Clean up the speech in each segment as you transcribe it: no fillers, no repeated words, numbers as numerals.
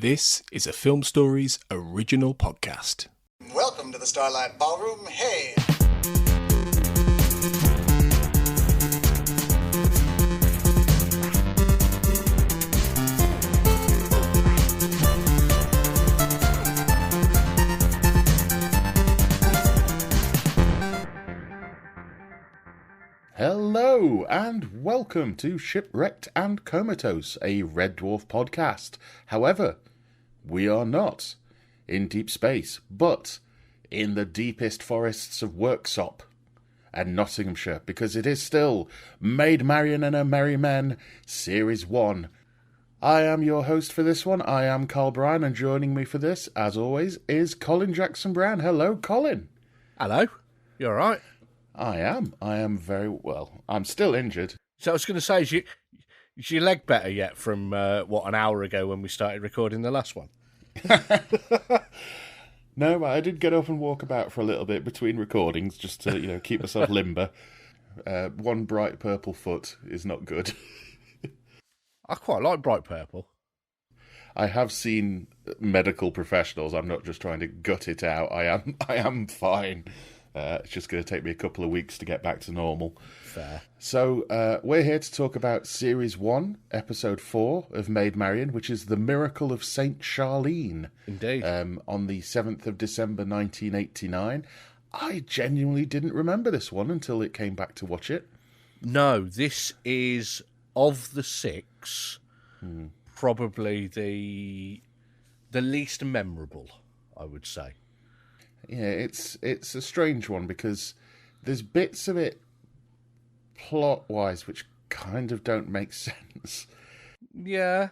This is a Film Stories original podcast. Welcome to the Starlight Ballroom. Hey! Hello and welcome to Shipwrecked and Comatose, a Red Dwarf podcast. However, we are not in deep space, but in the deepest forests of Worksop and Nottinghamshire, because it is still Maid Marian and her Merry Men, Series 1. I am your host for this one. I am Bryan, and joining me for this, as always, is Colin Jackson Brown. Hello, Colin. Hello. You all right? I am very well. I'm still injured. So I was going to say, is your leg better yet from, an hour ago when we started recording the last one? No, but I did get up and walk about for a little bit between recordings just to, keep myself limber. One bright purple foot is not good. I quite like bright purple. I have seen medical professionals. I'm not just trying to gut it out. I am fine. It's just going to take me a couple of weeks to get back to normal. Fair. So we're here to talk about Series 1, Episode 4 of Maid Marian, which is The Miracle of St Charlene. Indeed. On the 7th of December 1989. I genuinely didn't remember this one until it came back to watch it. No, this is, of the six, probably the least memorable, I would say. Yeah, it's a strange one because there's bits of it plot-wise which kind of don't make sense. Yeah.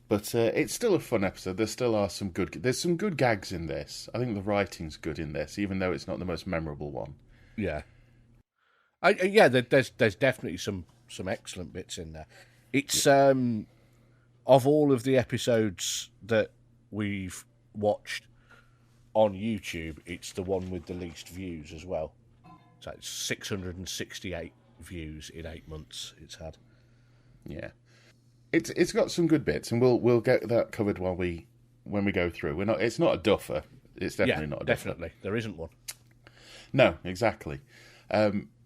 But it's still a fun episode. There's some good gags in this. I think the writing's good in this, even though it's not the most memorable one. Yeah. There's definitely some excellent bits in there. It's, of all of the episodes that we've watched on YouTube, it's the one with the least views as well. So it's 668 views in 8 months it's had. Yeah, it's got some good bits, and we'll get that covered when we go through. It's not a duffer. It's definitely not a duffer. Definitely, there isn't one. No, exactly.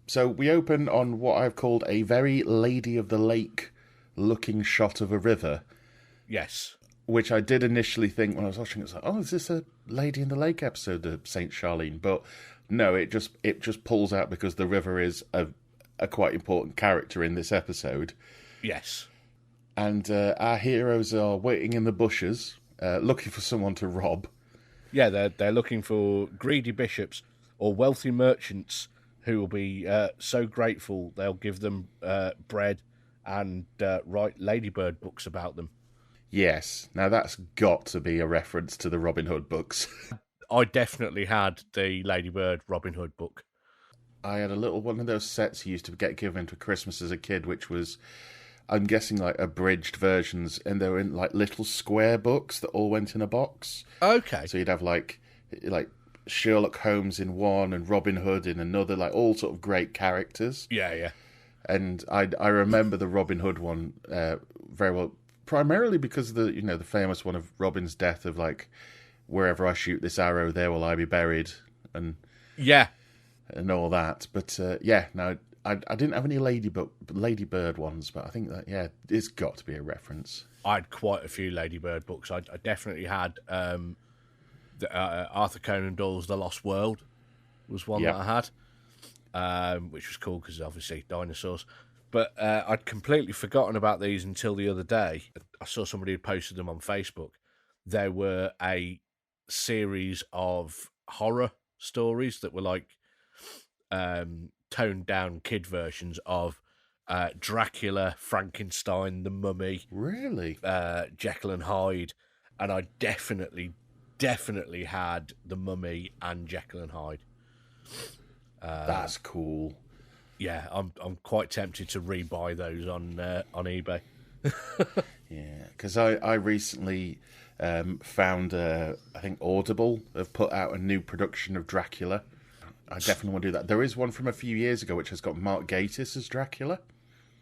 So we open on what I've called a very Lady of the Lake looking shot of a river. Yes. Which I did initially think when I was watching it, was like, oh, is this a Lady in the Lake episode of St Charlene? But no, it just pulls out because the river is a quite important character in this episode. Yes. And our heroes are waiting in the bushes, looking for someone to rob. Yeah, they're looking for greedy bishops or wealthy merchants who will be so grateful they'll give them bread and write ladybird books about them. Yes. Now that's got to be a reference to the Robin Hood books. I definitely had the Ladybird Robin Hood book. I had a little one of those sets you used to get given for Christmas as a kid, which was, I'm guessing, like abridged versions, and they were in like little square books that all went in a box. Okay. So you'd have like Sherlock Holmes in one and Robin Hood in another, like all sort of great characters. Yeah. And I remember the Robin Hood one very well. Primarily because the famous one of Robin's death of like, wherever I shoot this arrow, there will I be buried, and all that. But no, I didn't have any Ladybird ones, but I think that it's got to be a reference. I had quite a few Ladybird books. I definitely had Arthur Conan Doyle's The Lost World was one that I had, which was cool because obviously dinosaurs. But I'd completely forgotten about these until the other day. I saw somebody who posted them on Facebook. There were a series of horror stories that were like toned down kid versions of Dracula, Frankenstein, The Mummy. Really? Jekyll and Hyde. And I definitely had The Mummy and Jekyll and Hyde. That's cool. Yeah, I'm quite tempted to rebuy those on eBay. Yeah, because I recently found, I think Audible have put out a new production of Dracula. I definitely want to do that. There is one from a few years ago which has got Mark Gatiss as Dracula.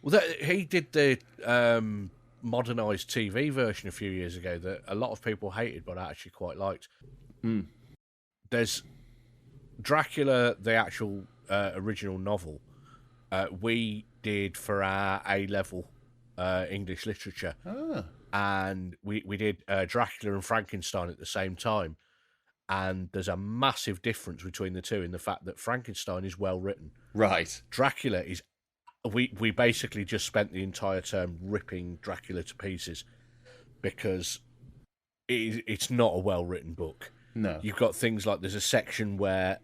Well, he did the modernised TV version a few years ago that a lot of people hated, but I actually quite liked. There's Dracula, the actual original novel. We did for our A-level English literature, and we did Dracula and Frankenstein at the same time. And there's a massive difference between the two in the fact that Frankenstein is well written. Right. Dracula is... We basically just spent the entire term ripping Dracula to pieces because it's not a well-written book. No. You've got things like there's a section where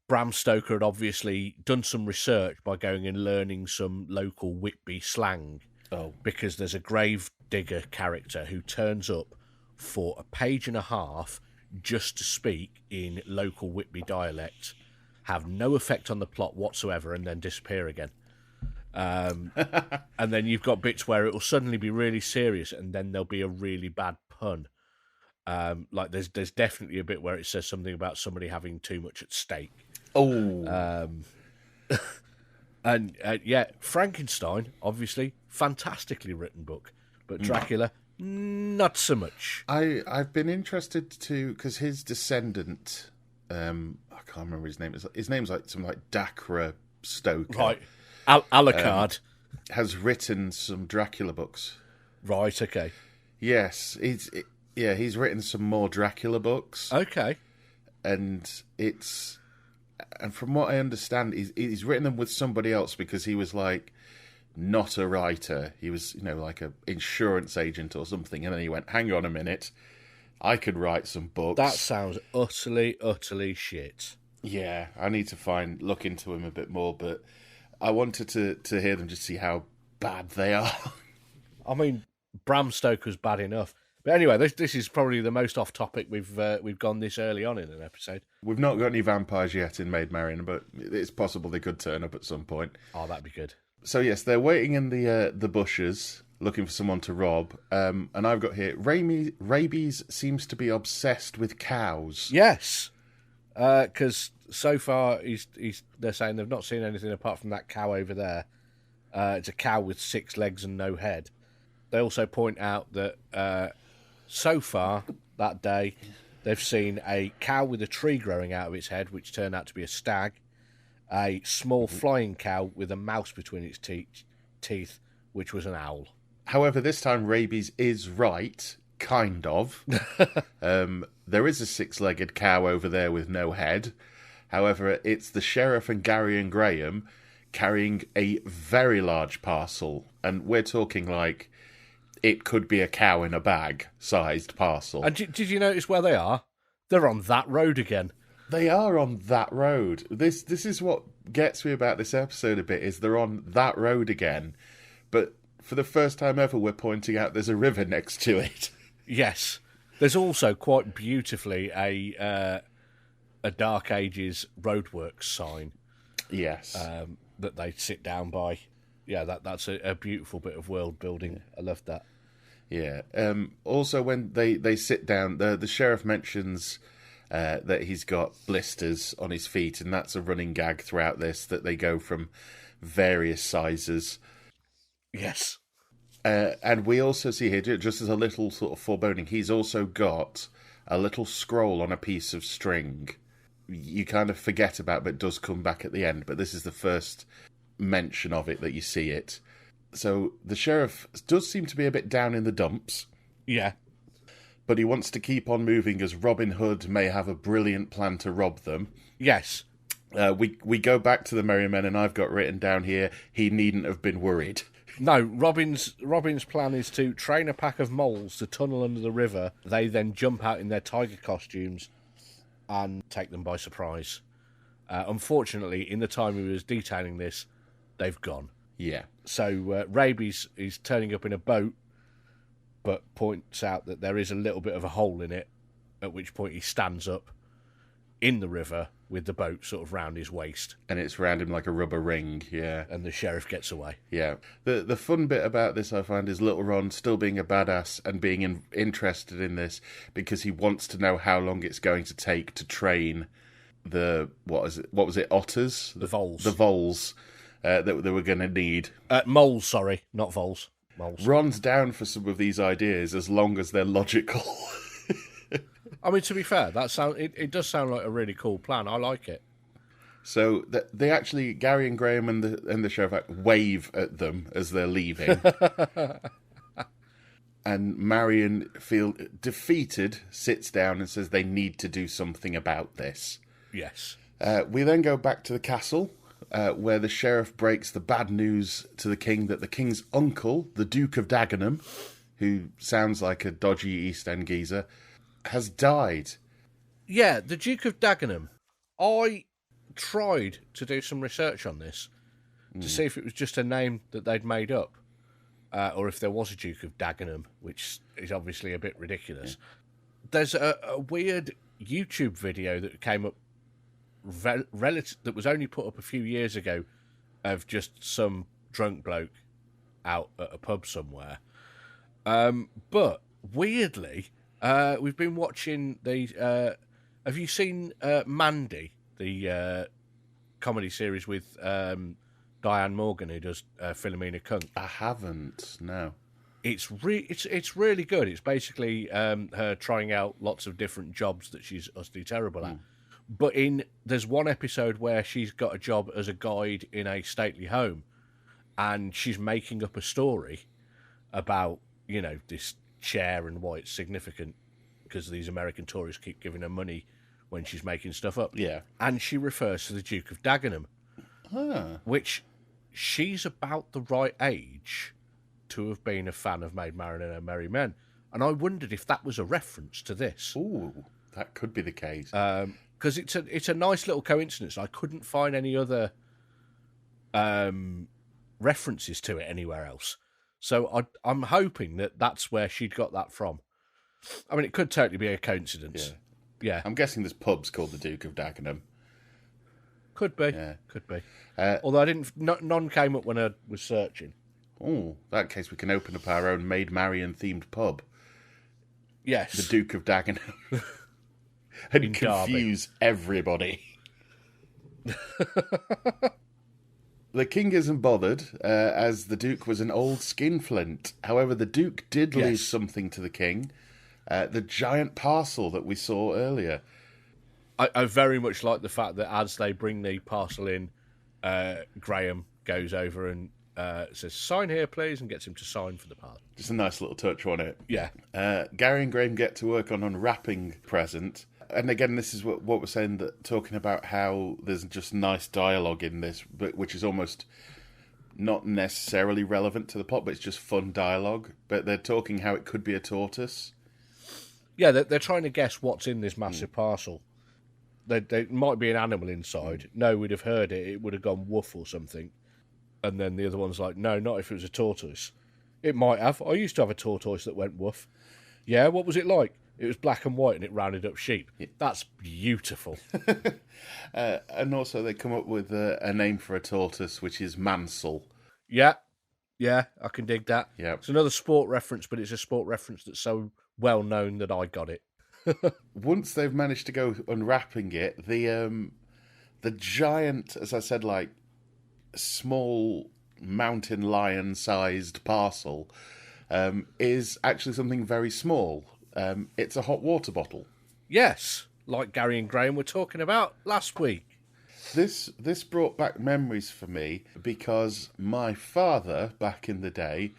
Bram Stoker had obviously done some research by going and learning some local Whitby slang. Oh. Because there's a grave digger character who turns up for a page and a half just to speak in local Whitby dialect, have no effect on the plot whatsoever, and then disappear again. And then you've got bits where it will suddenly be really serious, and then there'll be a really bad pun. Like there's definitely a bit where it says something about somebody having too much at stake. Oh. And yeah, Frankenstein, obviously, fantastically written book, but Dracula, not so much. I've been interested to, because his descendant, I can't remember his name. His name's like something like Dacre Stoker. Right. Alucard. Has written some Dracula books. Right, okay. Yes, he's written some more Dracula books. Okay. And from what I understand, he's written them with somebody else because he was like not a writer. He was, like an insurance agent or something. And then he went, hang on a minute, I could write some books. That sounds utterly shit. Yeah, I need to look into him a bit more, but I wanted to hear them just see how bad they are. I mean, Bram Stoker's bad enough. But anyway, this is probably the most off topic we've gone this early on in an episode. We've not got any vampires yet in Maid Marian, but it's possible they could turn up at some point. Oh, that'd be good. So yes, they're waiting in the bushes, looking for someone to rob. And I've got here, Rabies seems to be obsessed with cows. Yes, because so far they're saying they've not seen anything apart from that cow over there. It's a cow with 6 legs and no head. They also point out that so far that day they've seen a cow with a tree growing out of its head, which turned out to be a stag, a small flying cow with a mouse between its teeth, which was an owl. However, this time Rabies is right, kind of. There is a 6-legged cow over there with no head. However, it's the sheriff and Gary and Graham carrying a very large parcel. And we're talking like it could be a cow in a bag sized parcel. And did you notice where they are? They're on that road again. They are on that road. This is what gets me about this episode a bit, is they're on that road again. But for the first time ever, we're pointing out there's a river next to it. Yes. There's also quite beautifully a Dark Ages roadworks sign. Yes. That they sit down by. Yeah, that's a beautiful bit of world building. I love that. Yeah. Also, when they sit down, the sheriff mentions that he's got blisters on his feet, and that's a running gag throughout this, that they go from various sizes. Yes. And we also see here, just as a little sort of foreboding, he's also got a little scroll on a piece of string. You kind of forget about, but it does come back at the end. But this is the first mention of it that you see it. So the sheriff does seem to be a bit down in the dumps. Yeah. But he wants to keep on moving, as Robin Hood may have a brilliant plan to rob them. Yes. We go back to the Merry Men, and I've got written down here, he needn't have been worried. No, Robin's plan is to train a pack of moles to tunnel under the river. They then jump out in their tiger costumes and take them by surprise. Unfortunately, in the time he was detailing this, they've gone. Yeah. So Rabies is turning up in a boat, but points out that there is a little bit of a hole in it, at which point he stands up in the river with the boat sort of round his waist. And it's round him like a rubber ring, yeah. And the sheriff gets away. Yeah. The fun bit about this, I find, is Little Ron still being a badass and being interested in this because he wants to know how long it's going to take to train the, what was it, otters? The voles. The voles that they were going to need. Moles, sorry, not voles. runs down for some of these ideas as long as they're logical. I mean, to be fair, it does sound like a really cool plan. I like it. So they actually, Gary and Graham and the sheriff wave at them as they're leaving. And Marian, feel defeated, sits down and says they need to do something about this. Yes. We then go back to the castle, where the sheriff breaks the bad news to the king that the king's uncle, the Duke of Dagenham, who sounds like a dodgy East End geezer, has died. Yeah, the Duke of Dagenham. I tried to do some research on this to see if it was just a name that they'd made up, or if there was a Duke of Dagenham, which is obviously a bit ridiculous. Yeah. There's a weird YouTube video that came up that was only put up a few years ago of just some drunk bloke out at a pub somewhere. But weirdly, we've been watching the... have you seen Mandy, the comedy series with Diane Morgan, who does Philomena Kunk? I haven't, no. It's really good. It's basically her trying out lots of different jobs that she's utterly terrible at. But there's one episode where she's got a job as a guide in a stately home, and she's making up a story about, this chair and why it's significant, because these American tourists keep giving her money when she's making stuff up. Yeah. And she refers to the Duke of Dagenham, which she's about the right age to have been a fan of Maid Marian and Her Merry Men. And I wondered if that was a reference to this. Ooh, that could be the case. Because it's a nice little coincidence. I couldn't find any other references to it anywhere else. So I'm hoping that that's where she'd got that from. I mean, it could totally be a coincidence. Yeah. I'm guessing there's pubs called the Duke of Dagenham. Could be. Yeah. Could be. Although none came up when I was searching. Oh, in that case we can open up our own Maid Marian themed pub. Yes. The Duke of Dagenham. And in confuse Derby. Everybody. The king isn't bothered, as the Duke was an old skinflint. However, the Duke did leave something to the king. The giant parcel that we saw earlier. I very much like the fact that as they bring the parcel in, Graham goes over and says, "Sign here, please," and gets him to sign for the part. Just a nice little touch on it. Yeah. Gary and Graham get to work on unwrapping the present. And again, this is what we're saying, that talking about how there's just nice dialogue in this, but which is almost not necessarily relevant to the plot, but it's just fun dialogue. But they're talking how it could be a tortoise. Yeah, they're trying to guess what's in this massive parcel. There might be an animal inside. No, we'd have heard it. It would have gone woof or something. And then the other one's like, no, not if it was a tortoise. It might have. I used to have a tortoise that went woof. Yeah, what was it like? It was black and white and it rounded up sheep. That's beautiful. And also they come up with a name for a tortoise, which is Mansell. Yeah, I can dig that. Yeah. It's another sport reference, but it's a sport reference that's so well known that I got it. Once they've managed to go unwrapping it, the giant, as I said, like small mountain lion-sized parcel is actually something very small. It's a hot water bottle. Yes, like Gary and Graham were talking about last week. This brought back memories for me because my father, back in the day,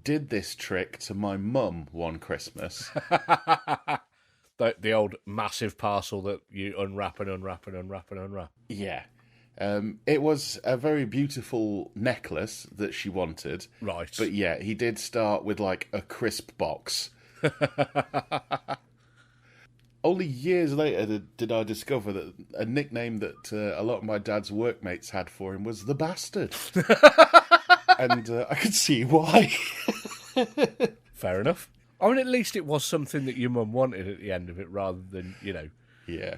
did this trick to my mum one Christmas. The old massive parcel that you unwrap and unwrap and unwrap and unwrap. Yeah. It was a very beautiful necklace that she wanted. Right. But yeah, he did start with like a crisp box. Only years later did I discover that a nickname that a lot of my dad's workmates had for him was the Bastard. And I could see why. Fair enough. I mean, at least it was something that your mum wanted at the end of it, rather than, yeah,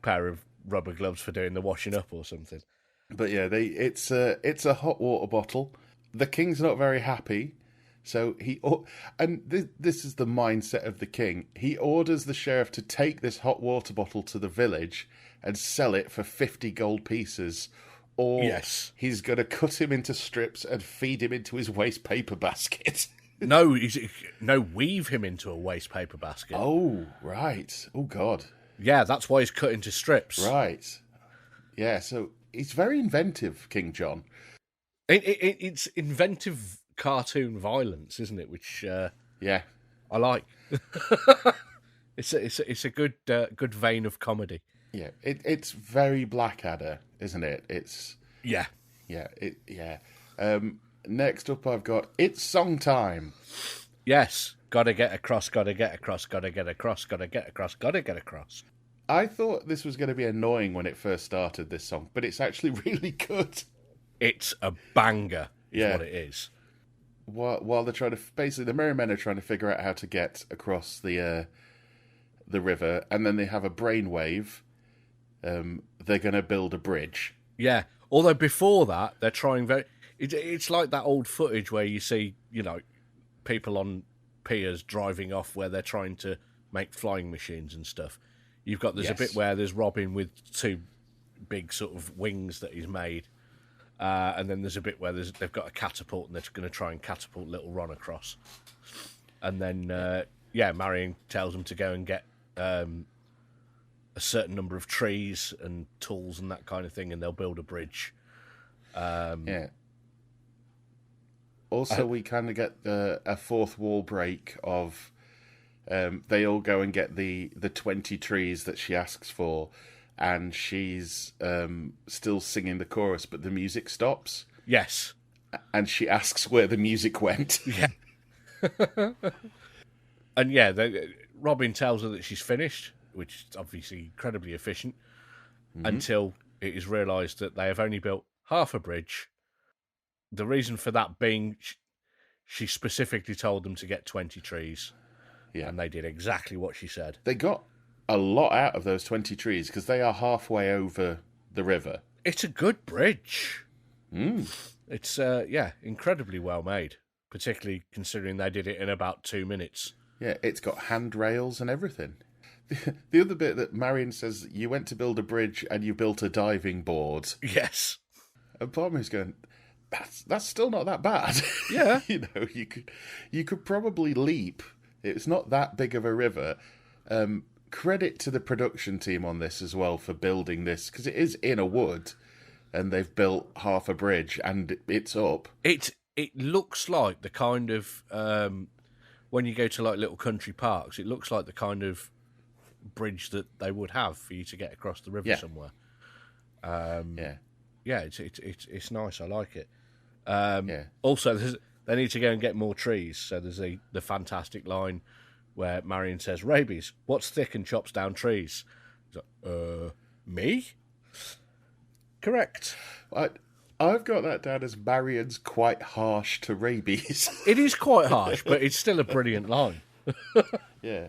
pair of rubber gloves for doing the washing up or something. But yeah, it's a hot water bottle. The king's not very happy, so this is the mindset of the king. He orders the sheriff to take this hot water bottle to the village and sell it for 50 gold pieces, or Yes. he's going to cut him into strips and feed him into his waste paper basket. No, weave him into a waste paper basket. Oh, right. Oh, God. Yeah, that's why he's cut into strips. Right. Yeah, so he's very inventive, King John. It's inventive cartoon violence, isn't it? Which Yeah. I like. It's a good vein of comedy. Yeah, it's very Blackadder, isn't it? It's Yeah. Next up, I've got It's Song Time. Yes. Gotta get across, gotta get across, gotta get across, gotta get across, gotta get across. I thought this was going to be annoying when it first started, this song, but it's actually really good. It's a banger, is Yeah. what it is. While they're trying to, basically, the Merry Men are trying to figure out how to get across the river, and then they have a brainwave. They're going to build a bridge. Yeah. Although before that, they're trying very... It's like that old footage where you see, people on piers driving off where they're trying to make flying machines and stuff. There's a bit where there's Robin with two big sort of wings that he's made. And then there's a bit where they've got a catapult and they're going to try and catapult little Ron across. And then, Marian tells them to go and get a certain number of trees and tools and that kind of thing, and they'll build a bridge. Yeah. Also, we kind of get a fourth wall break of they all go and get the 20 trees that she asks for, and she's still singing the chorus, but the music stops. Yes. And she asks where the music went. Yeah. And Robin tells her that she's finished, which is obviously incredibly efficient, until it is realised that they have only built half a bridge. The reason for that being, she specifically told them to get 20 trees. Yeah. And they did exactly what she said. They got a lot out of those 20 trees because they are halfway over the river. It's a good bridge. It's, incredibly well made, particularly considering they did it in about 2 minutes. Yeah, it's got handrails and everything. The other bit that Marian says, you went to build a bridge and you built a diving board. Yes. And part of me is going, that's still not that bad. Yeah. You could probably leap. It's not that big of a river. Credit to the production team on this as well for building this, because it is in a wood, and they've built half a bridge, and it's up. It looks like the kind of when you go to like little country parks, it looks like the kind of bridge that they would have for you to get across the river somewhere. It's nice. I like it. Also, they need to go and get more trees. So there's the fantastic line where Marian says, "Rabies, what's thick and chops down trees?" He's like, me? Correct. I've got that down as Marian's quite harsh to Rabies. It is quite harsh, but it's still a brilliant line. Yeah.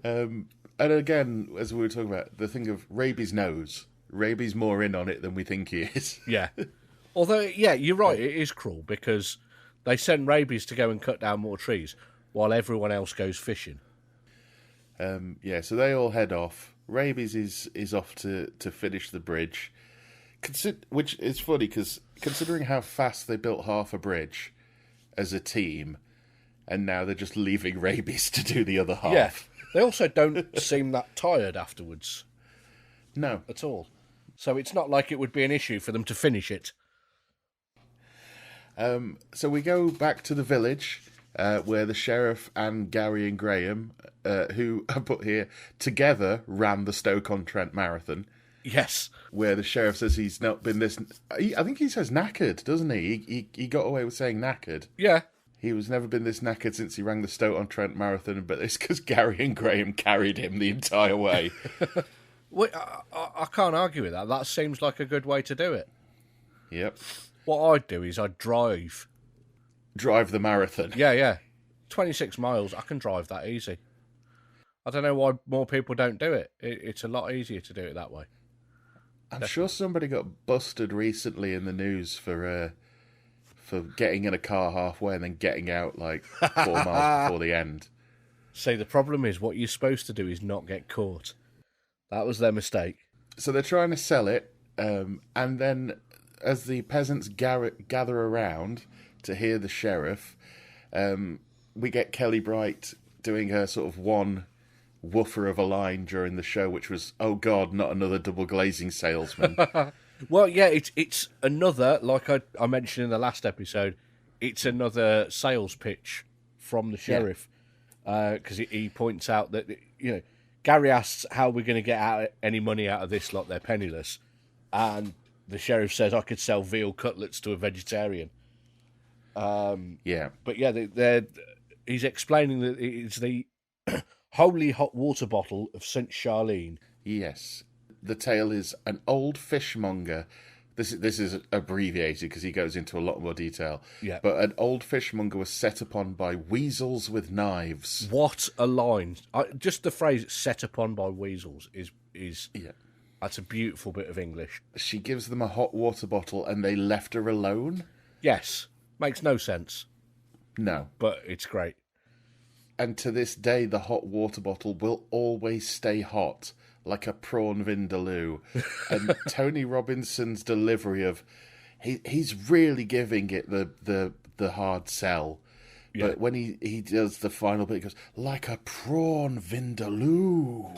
And again, as we were talking about, the thing of Rabies knows. Rabies more in on it than we think he is. Yeah. Although, you're right, it is cruel because they send Rabies to go and cut down more trees while everyone else goes fishing. So they all head off. Rabies is off to finish the bridge. Which is funny because considering how fast they built half a bridge as a team, and now they're just leaving Rabies to do the other half. Yeah. They also don't seem that tired afterwards. No. At all. So it's not like it would be an issue for them to finish it. So we go back to the village where the sheriff and Gary and Graham, who are put here, together ran the Stoke-on-Trent Marathon. Yes. Where the sheriff says he's not been this... I think he says knackered, doesn't he? He got away with saying knackered. Yeah. He was never been this knackered since he ran the Stoke-on-Trent Marathon, but it's because Gary and Graham carried him the entire way. Well, I can't argue with that. That seems like a good way to do it. Yep. What I'd do is I'd drive. Drive the marathon. Yeah. 26 miles, I can drive that easy. I don't know why more people don't do it. It's a lot easier to do it that way. I'm sure somebody got busted recently in the news for getting in a car halfway and then getting out like 4 miles before the end. See, the problem is what you're supposed to do is not get caught. That was their mistake. So they're trying to sell it, and then as the peasants gather around to hear the sheriff, we get Kelly Bright doing her sort of one woofer of a line during the show, which was, "Oh God, not another double glazing salesman." Well, yeah, it's another, like I mentioned in the last episode, it's another sales pitch from the sheriff, because he points out that, you know, Gary asks how we're going to get any money out of this lot, they're penniless, and the sheriff says, "I could sell veal cutlets to a vegetarian." But yeah, he's explaining that it's the holy hot water bottle of St Charlene. Yes. The tale is an old fishmonger. This is abbreviated because he goes into a lot more detail. Yeah. But an old fishmonger was set upon by weasels with knives. What a line. Just the phrase "set upon by weasels" is yeah. That's a beautiful bit of English. She gives them a hot water bottle and they left her alone? Yes. Makes no sense. No. But it's great. And to this day, the hot water bottle will always stay hot, like a prawn vindaloo. And Tony Robinson's delivery of... He's really giving it the hard sell. Yeah. But when he does the final bit, he goes, "like a prawn vindaloo."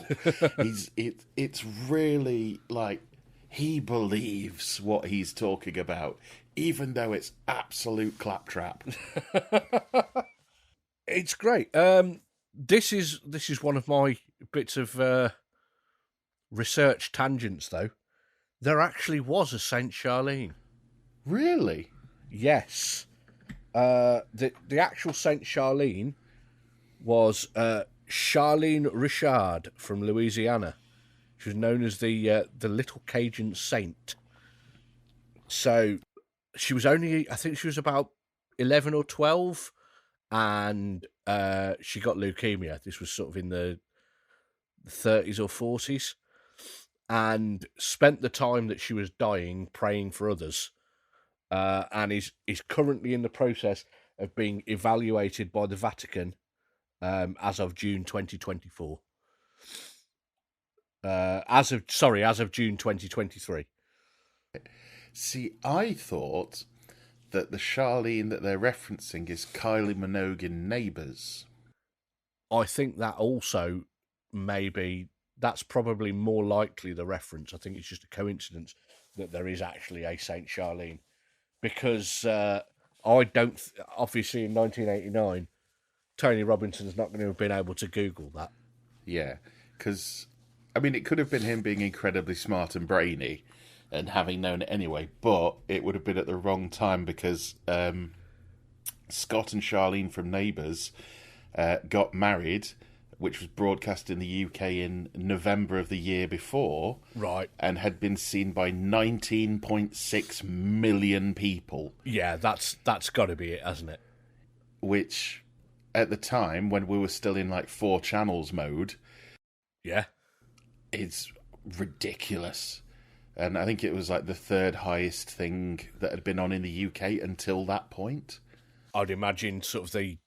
It's really like he believes what he's talking about, even though it's absolute claptrap. It's great. This is one of my bits of research tangents, though. There actually was a St Charlene. Really? Yes. The actual St Charlene was Charlene Richard from Louisiana. She was known as the Little Cajun Saint. So she was only, I think she was about 11 or 12, and she got leukemia. This was sort of in the 30s or 40s, and spent the time that she was dying praying for others. And is currently in the process of being evaluated by the Vatican as of June 2024. As of June 2023. See, I thought that the Charlene that they're referencing is Kylie Minogue in Neighbours. I think that also that's probably more likely the reference. I think it's just a coincidence that there is actually a St Charlene. Because obviously in 1989, Tony Robinson's not going to have been able to Google that. Yeah, because, I mean, it could have been him being incredibly smart and brainy and having known it anyway, but it would have been at the wrong time because Scott and Charlene from Neighbours got married, which was broadcast in the UK in November of the year before. Right. And had been seen by 19.6 million people. Yeah, that's got to be it, hasn't it? Which, at the time, when we were still in, like, 4 channels mode... Yeah. It's ridiculous. And I think it was, like, the third highest thing that had been on in the UK until that point. I'd imagine sort of the...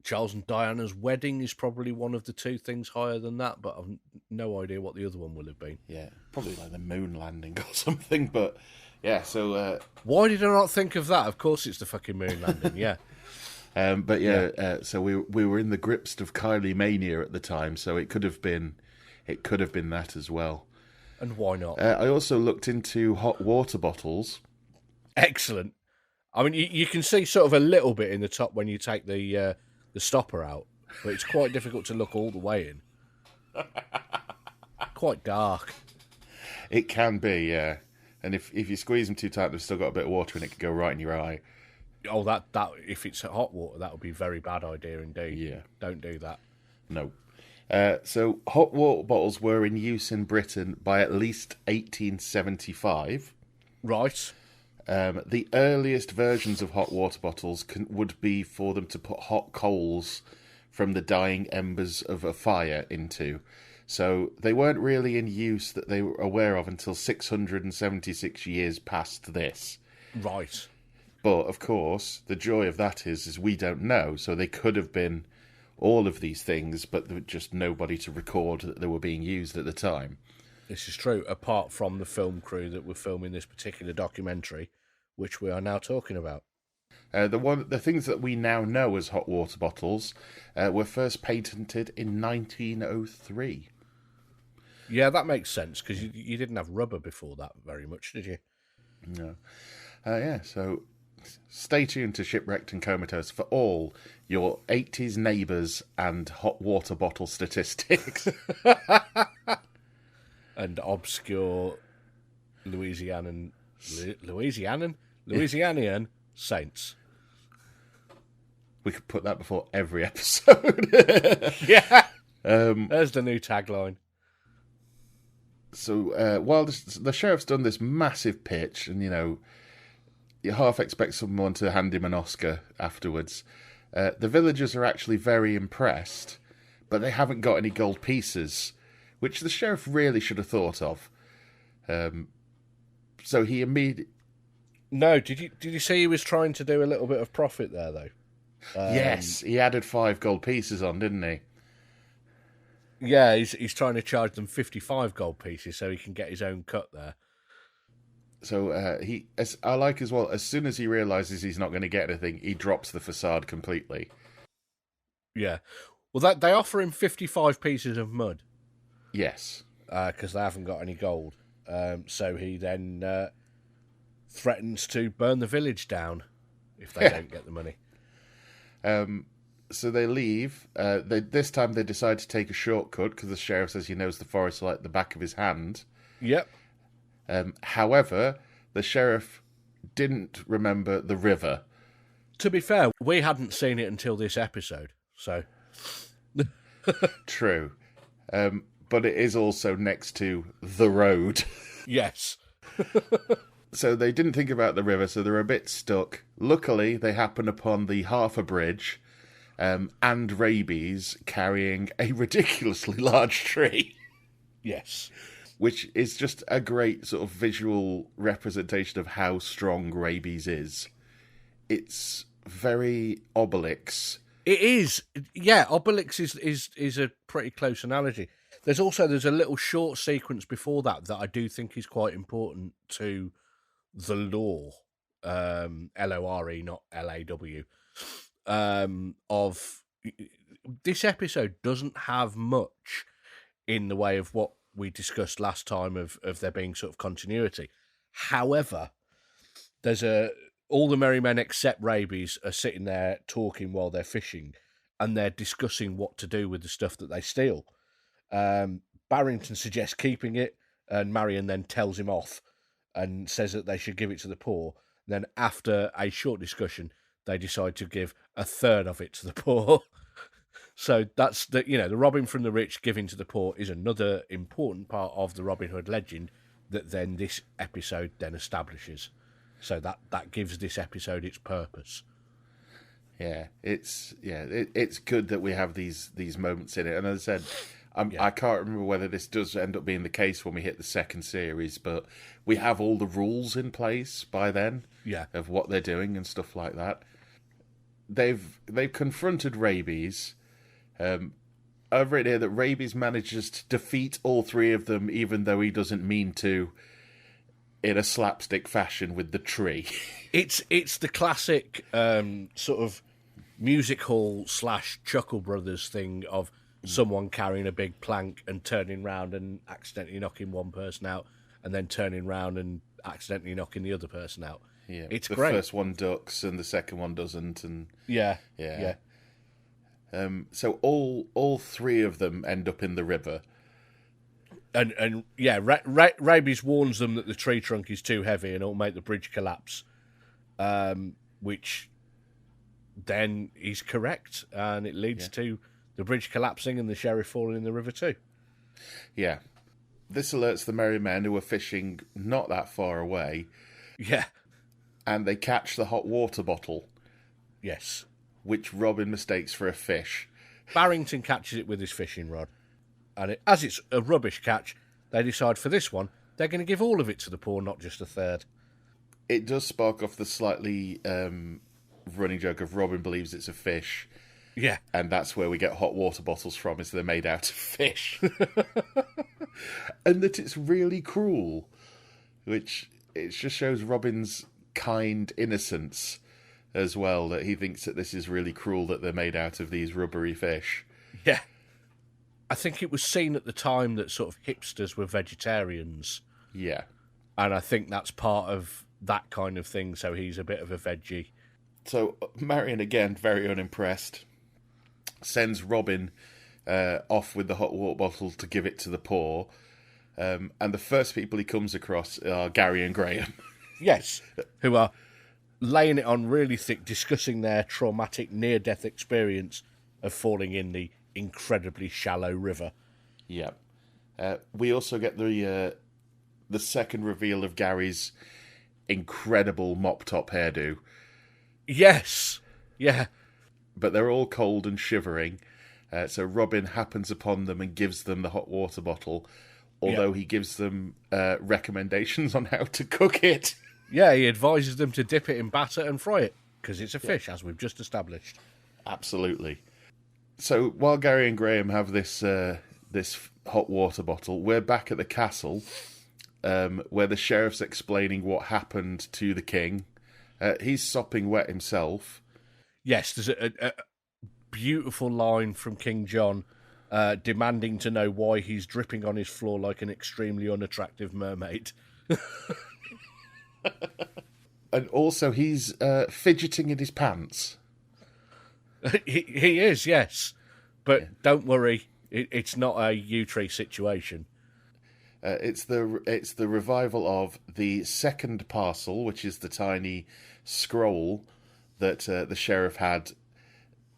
Charles and Diana's wedding is probably one of the 2 things higher than that, but I've no idea what the other one will have been. Yeah, probably like the moon landing or something, but yeah, so... Why did I not think of that? Of course it's the fucking moon landing, yeah. So we were in the grips of Kylie Mania at the time, so it could have been that as well. And why not? I also looked into hot water bottles. Excellent. I mean, you can see sort of a little bit in the top when you take the stopper out, but it's quite difficult to look all the way in. Quite dark. It can be, yeah. And if you squeeze them too tight, they've still got a bit of water and it could go right in your eye. Oh, that if it's hot water, that would be a very bad idea indeed. Yeah. Don't do that. No. So hot water bottles were in use in Britain by at least 1875. Right. The earliest versions of hot water bottles would be for them to put hot coals from the dying embers of a fire into. So they weren't really in use that they were aware of until 676 years past this. Right. But, of course, the joy of that is we don't know. So they could have been all of these things, but there was just nobody to record that they were being used at the time. This is true, apart from the film crew that were filming this particular documentary, which we are now talking about. The things that we now know as hot water bottles were first patented in 1903. Yeah, that makes sense, because you didn't have rubber before that very much, did you? No. So stay tuned to Shipwrecked and Comatose for all your 80s neighbours and hot water bottle statistics. And obscure Louisianian saints. We could put that before every episode. Yeah. There's the new tagline. So while the sheriff's done this massive pitch, and you half expect someone to hand him an Oscar afterwards, the villagers are actually very impressed, but they haven't got any gold pieces, which the sheriff really should have thought of. So he immediately... No, did you say he was trying to do a little bit of profit there, though? Yes, he added 5 gold pieces on, didn't he? Yeah, he's trying to charge them 55 gold pieces so he can get his own cut there. So I like as well, as soon as he realises he's not going to get anything, he drops the facade completely. Yeah. Well, they offer him 55 pieces of mud. Yes. Because they haven't got any gold. So he then threatens to burn the village down if they don't get the money. So they leave. This time they decide to take a shortcut because the sheriff says he knows the forest like the back of his hand. Yep. However, the sheriff didn't remember the river. To be fair, we hadn't seen it until this episode, so... True. But it is also next to the road. Yes. So they didn't think about the river, so they're a bit stuck. Luckily, they happen upon the Harfer Bridge and rabies carrying a ridiculously large tree. Yes. Which is just a great sort of visual representation of how strong rabies is. It's very Obelix. It is. Yeah, Obelix is a pretty close analogy. There's a little short sequence before that I do think is quite important to the lore, Lore, not Law, of this episode doesn't have much in the way of what we discussed last time of there being sort of continuity. However, there's all the merry men except rabies are sitting there talking while they're fishing, and they're discussing what to do with the stuff that they steal. Barrington suggests keeping it, and Marian then tells him off and says that they should give it to the poor. Then after a short discussion, they decide to give a third of it to the poor. So that's the robbing from the rich, giving to the poor is another important part of the Robin Hood legend that then this episode then establishes. So that gives this episode its purpose. Yeah, it's good that we have these moments in it. And as I said, I can't remember whether this does end up being the case when we hit the second series, but we have all the rules in place by then of what they're doing and stuff like that. They've confronted rabies. I've written here that rabies manages to defeat all 3 of them, even though he doesn't mean to, in a slapstick fashion with the tree. It's the classic sort of music hall / Chuckle Brothers thing of someone carrying a big plank and turning round and accidentally knocking one person out, and then turning round and accidentally knocking the other person out. Yeah, it's the great. First one ducks and the second one doesn't, and yeah. So all 3 of them end up in the river. And rabies warns them that the tree trunk is too heavy and it'll make the bridge collapse, which then he's correct, and it leads to the bridge collapsing and the sheriff falling in the river too. Yeah. This alerts the merry men who are fishing not that far away. Yeah. And they catch the hot water bottle. Yes. Which Robin mistakes for a fish. Barrington catches it with his fishing rod. And as it's a rubbish catch, they decide for this one, they're going to give all of it to the poor, not just a third. It does spark off the slightly running joke of Robin believes it's a fish. Yeah. And that's where we get hot water bottles from, is they're made out of fish. And that it's really cruel, which it just shows Robin's kind innocence as well, that he thinks that this is really cruel that they're made out of these rubbery fish. Yeah. I think it was seen at the time that sort of hipsters were vegetarians. Yeah. And I think that's part of that kind of thing, so he's a bit of a veggie. So Marian, again, very unimpressed, sends Robin off with the hot water bottle to give it to the poor. And the first people he comes across are Gary and Graham. Yes, who are laying it on really thick, discussing their traumatic near-death experience of falling in the incredibly shallow river. Yeah. We also get the second reveal of Gary's incredible mop-top hairdo. Yes, yeah. But they're all cold and shivering, so Robin happens upon them and gives them the hot water bottle, although he gives them recommendations on how to cook it. Yeah, he advises them to dip it in batter and fry it, because it's a fish, as we've just established. Absolutely. So while Gary and Graham have this hot water bottle, we're back at the castle, where the sheriff's explaining what happened to the king. He's sopping wet himself. Yes, there's a beautiful line from King John demanding to know why he's dripping on his floor like an extremely unattractive mermaid. And also he's fidgeting in his pants. He is, yes. But don't worry, it's not a U-tree situation. It's the revival of the second parcel, which is the tiny scroll that the sheriff had.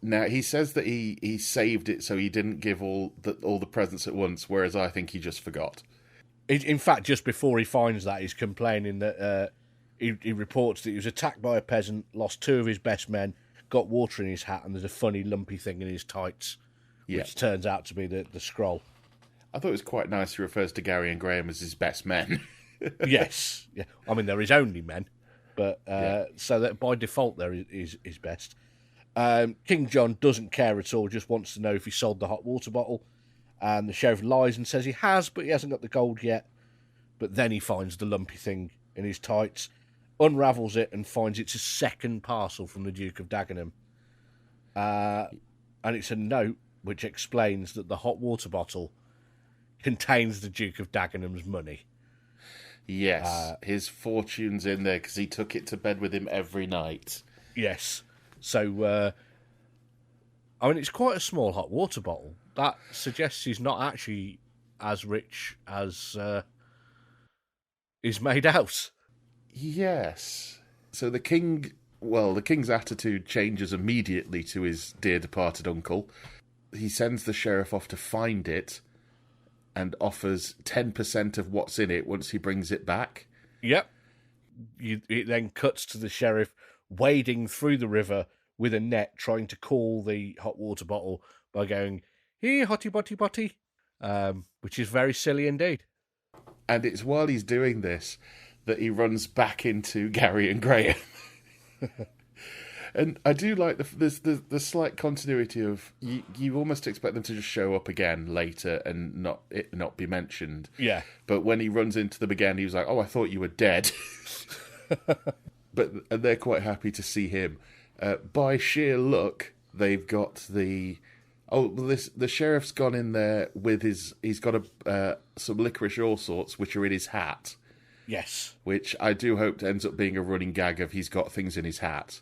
Now, he says that he saved it so he didn't give all the presents at once, whereas I think he just forgot. In fact, just before he finds that, he's complaining that he reports that he was attacked by a peasant, lost 2 of his best men, got water in his hat, and there's a funny lumpy thing in his tights, which turns out to be the scroll. I thought it was quite nice he refers to Gary and Graham as his best men. Yes. Yeah. I mean, they're his only men, but so that by default they're his best. King John doesn't care at all, just wants to know if he sold the hot water bottle. And the sheriff lies and says he has, but he hasn't got the gold yet. But then he finds the lumpy thing in his tights, unravels it, and finds it's a second parcel from the Duke of Dagenham. And it's a note which explains that the hot water bottle contains the Duke of Dagenham's money. Yes, his fortune's in there because he took it to bed with him every night. Yes. So, I mean, it's quite a small hot water bottle. That suggests he's not actually as rich as is made out. Yes. So the king's attitude changes immediately to his dear departed uncle. He sends the sheriff off to find it and offers 10% of what's in it once he brings it back. Yep. It then cuts to the sheriff wading through the river with a net, trying to call the hot water bottle by going, "Here, hotty botty botty," which is very silly indeed. And it's while he's doing this that he runs back into Gary and Graham. And I do like the slight continuity of you almost expect them to just show up again later and not be mentioned. Yeah. But when he runs into them again, he was like, "Oh, I thought you were dead." And they're quite happy to see him. By sheer luck, they've got the sheriff's gone in there with he's got some licorice all sorts which are in his hat. Yes. Which I do hope ends up being a running gag of he's got things in his hat.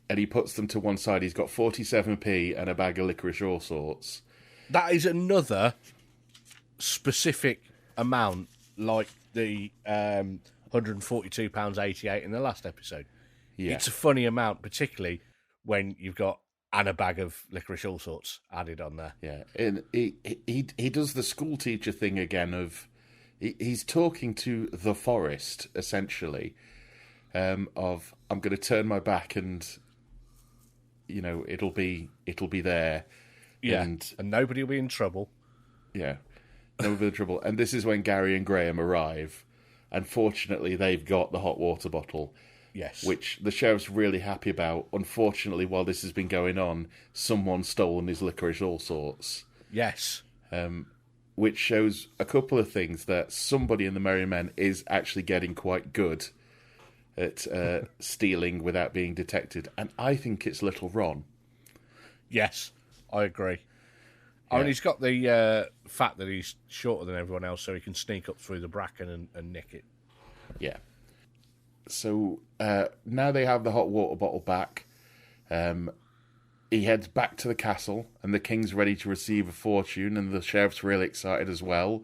And he puts them to one side. He's got 47p and a bag of licorice all sorts. That is another specific amount, like the £142.88 in the last episode. Yeah. It's a funny amount, particularly when you've got and a bag of licorice all sorts added on there. Yeah, and he does the school teacher thing again of he's talking to the forest essentially, of I'm going to turn my back and it'll be there. Yeah, and nobody will be in trouble. Yeah, nobody will be in trouble. And this is when Gary and Graham arrive. Unfortunately, they've got the hot water bottle. Yes. Which the sheriff's really happy about. Unfortunately, while this has been going on, someone's stolen his licorice all sorts. Yes. Which shows a couple of things, that somebody in the Merry Men is actually getting quite good at stealing without being detected. And I think it's little Ron. Yes, I agree. Yeah. I mean, he's got the fact that he's shorter than everyone else, so he can sneak up through the bracken and nick it. Yeah. So now they have the hot water bottle back. He heads back to the castle, and the king's ready to receive a fortune, and the sheriff's really excited as well.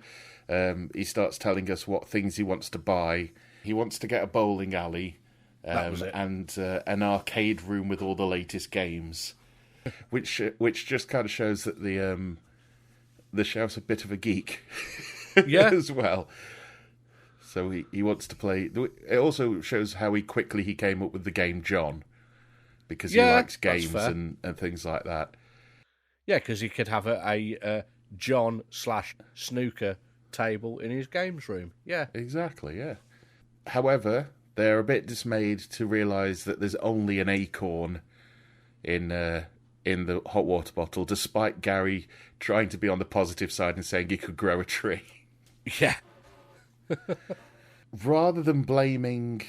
He starts telling us what things he wants to buy. He wants to get a bowling alley That was it. and an arcade room with all the latest games, which just kind of shows that the sheriff's a bit of a geek, Yeah. as well. So he wants to play. It also shows how quickly he came up with the game John, because he likes games and things like that. Yeah, because he could have a John/snooker table in his games room. Yeah. Exactly, yeah. However, they're a bit dismayed to realise that there's only an acorn in the hot water bottle, despite Gary trying to be on the positive side and saying he could grow a tree. Yeah. Rather than blaming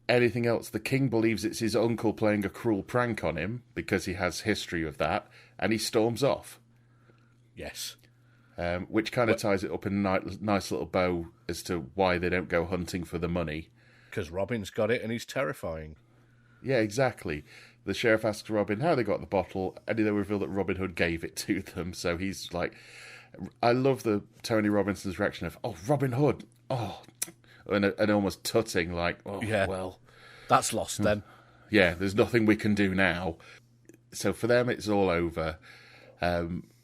anything else, the king believes it's his uncle playing a cruel prank on him, because he has history of that, and he storms off. Yes. Which kind of ties it up in a nice little bow as to why they don't go hunting for the money. Because Robin's got it and he's terrifying. Yeah, exactly. The sheriff asks Robin how they got the bottle, and they reveal that Robin Hood gave it to them. So he's like, I love the Tony Robinson's reaction of, oh, Robin Hood, oh, and almost tutting, like, oh, Yeah. well. That's lost then. Yeah, there's nothing we can do now. So for them, it's all over.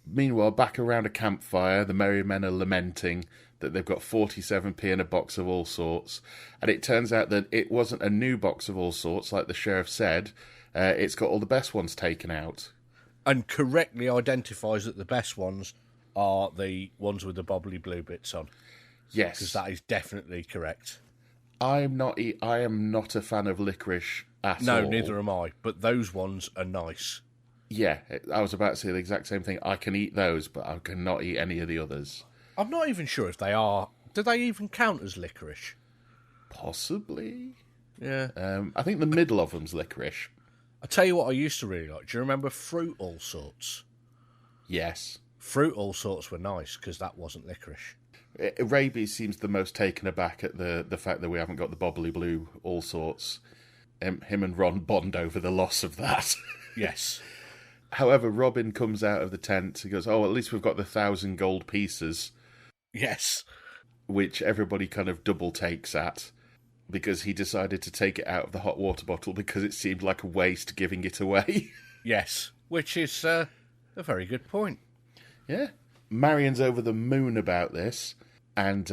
Meanwhile, back around a campfire, the Merry Men are lamenting that they've got 47p in a box of all sorts. And it turns out that it wasn't a new box of all sorts, like the sheriff said. It's got all the best ones taken out. And correctly identifies that the best ones are the ones with the bobbly blue bits on. Yes. Because that is definitely correct. I am not a fan of licorice at all. No, neither am I. But those ones are nice. Yeah, I was about to say the exact same thing. I can eat those, but I cannot eat any of the others. I'm not even sure if they are. Do they even count as licorice? Possibly. Yeah. I think the middle of them's licorice. I tell you what I used to really like. Do you remember Fruit All Sorts? Yes. Fruit All Sorts were nice because that wasn't licorice. Rabies seems the most taken aback at the fact that we haven't got the bobbly blue all sorts. Him and Ron bond over the loss of that. Yes. However, Robin comes out of the tent. He goes, oh, at least we've got the 1,000 gold pieces. Yes. Which everybody kind of double takes at, because he decided to take it out of the hot water bottle because it seemed like a waste giving it away. Yes. Which is a very good point. Yeah. Marian's over the moon about this, and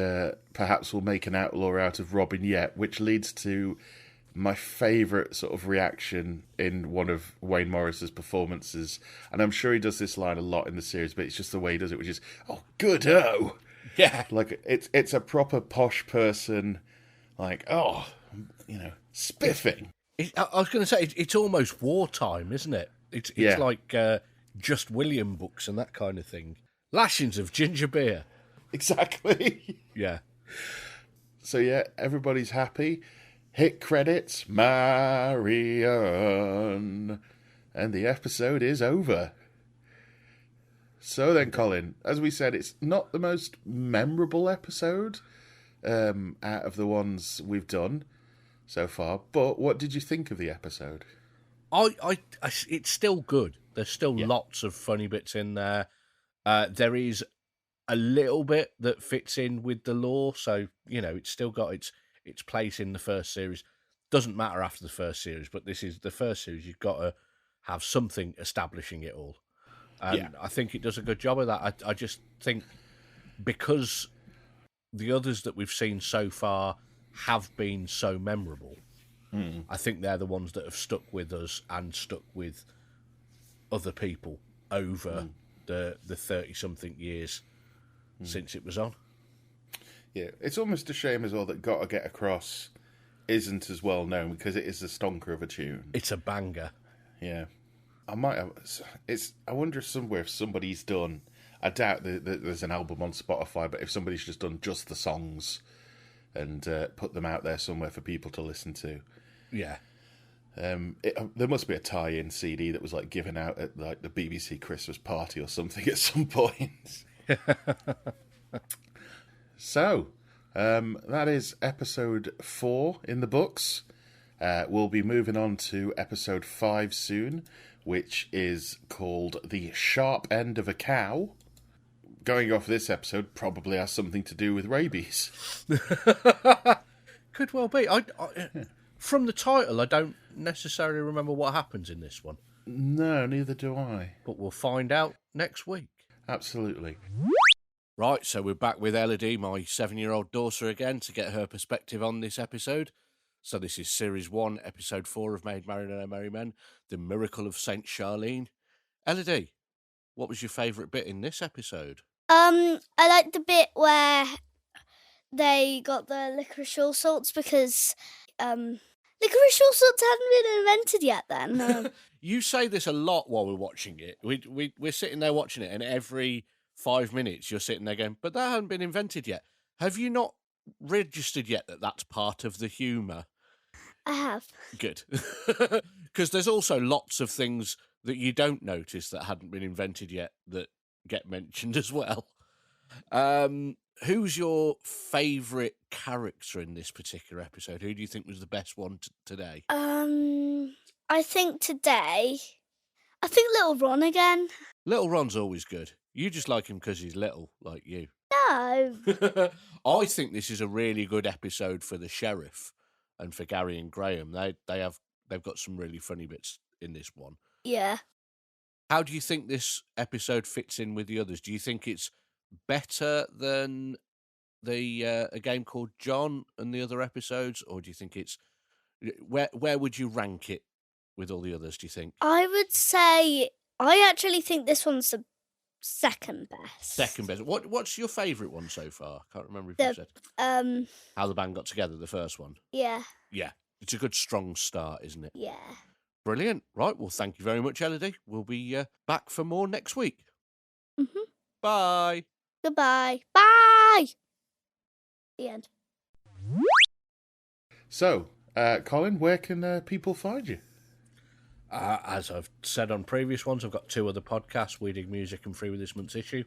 perhaps will make an outlaw out of Robin yet, which leads to my favourite sort of reaction in one of Wayne Morris's performances. And I'm sure he does this line a lot in the series, but it's just the way he does it, which is, oh, good-o! Yeah. Like, it's a proper posh person, like, oh, spiffing. I was going to say, it's almost wartime, isn't it? It's Yeah. like Just William books and that kind of thing. Lashings of ginger beer. Exactly. Yeah. So, yeah, everybody's happy. Hit credits, Marian. And the episode is over. So then, Colin, as we said, it's not the most memorable episode out of the ones we've done so far. But what did you think of the episode? It's still good. There's still lots of funny bits in there. There is a little bit that fits in with the lore, so it's still got its place in the first series. Doesn't matter after the first series, but this is the first series. You've got to have something establishing it all, and I think it does a good job of that. I just think because the others that we've seen so far have been so memorable, I think they're the ones that have stuck with us and stuck with other people over the 30-something years since it was on. Yeah, it's almost a shame as well that Gotta Get Across isn't as well known because it is a stonker of a tune. It's a banger. Yeah. I might have... I wonder if somebody's done... I doubt that there's an album on Spotify, but if somebody's just done just the songs and put them out there somewhere for people to listen to. Yeah. There must be a tie-in CD that was like given out at like the BBC Christmas party or something at some point. So, that is episode 4 in the books. We'll be moving on to episode 5 soon, which is called The Sharp End of a Cow. Going off this episode probably has something to do with rabies. Could well be. From the title, I don't necessarily remember what happens in this one. No, neither do I. But we'll find out next week. Absolutely. Right, so we're back with Elodie, my 7-year-old daughter, again, to get her perspective on this episode. So this is Series 1, Episode 4 of Maid Marian and Her Merry Men, The Miracle of St Charlene. Elodie, what was your favourite bit in this episode? I liked the bit where they got the licorice all sorts because licorice all sorts hadn't been invented yet then. You say this a lot while we're watching it. We're sitting there watching it, and every 5 minutes you're sitting there going, but that hadn't been invented yet. Have you not registered yet that that's part of the humour? I have. Good. Because there's also lots of things that you don't notice that hadn't been invented yet that get mentioned as well. Who's your favourite character in this particular episode? Who do you think was the best one today? I think Little Ron again. Little Ron's always good. You just like him because he's little, like you. No. I think this is a really good episode for the sheriff and for Gary and Graham. They've got some really funny bits in this one. Yeah. How do you think this episode fits in with the others? Do you think it's better than a game called John and the other episodes, or do you think it's where would you rank it with all the others? Do you think? I would say I actually think this one's the second best. Second best. What's your favourite one so far? I can't remember if you said. How the band got together, the first one. Yeah. Yeah, it's a good strong start, isn't it? Yeah. Brilliant. Right, well, thank you very much, Elodie. We'll be back for more next week. Mhm. Bye. Goodbye. Bye. The end. So, Colin, where can people find you? As I've said on previous ones, I've got 2 other podcasts, Weeding Music and Free with this month's issue.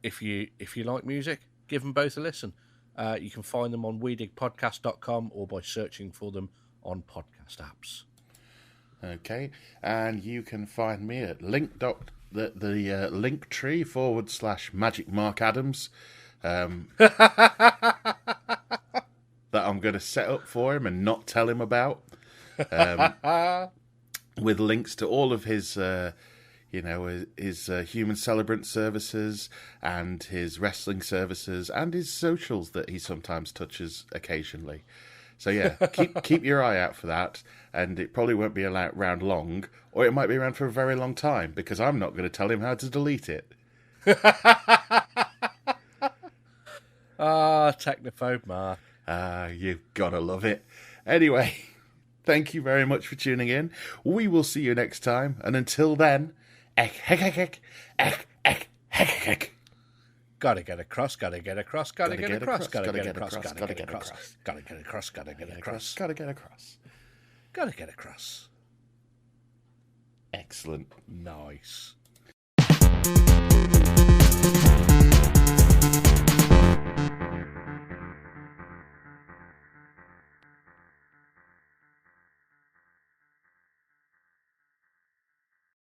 If you like music, give them both a listen. You can find them on weedingpodcast.com or by searching for them on podcast apps. Okay, and you can find me at the link tree / Magic Mark Adams that I'm going to set up for him and not tell him about, with links to all of his his human celebrant services and his wrestling services and his socials that he sometimes touches occasionally. So yeah, keep your eye out for that, and it probably won't be around long, or it might be around for a very long time, because I'm not going to tell him how to delete it. Technophobe Mark. You've got to love it. Anyway, thank you very much for tuning in. We will see you next time, and until then, Gotta get across, gotta get across, gotta get across, gotta get across, gotta get across, gotta get across, gotta get across, gotta get across. Gotta get across. Excellent. Nice.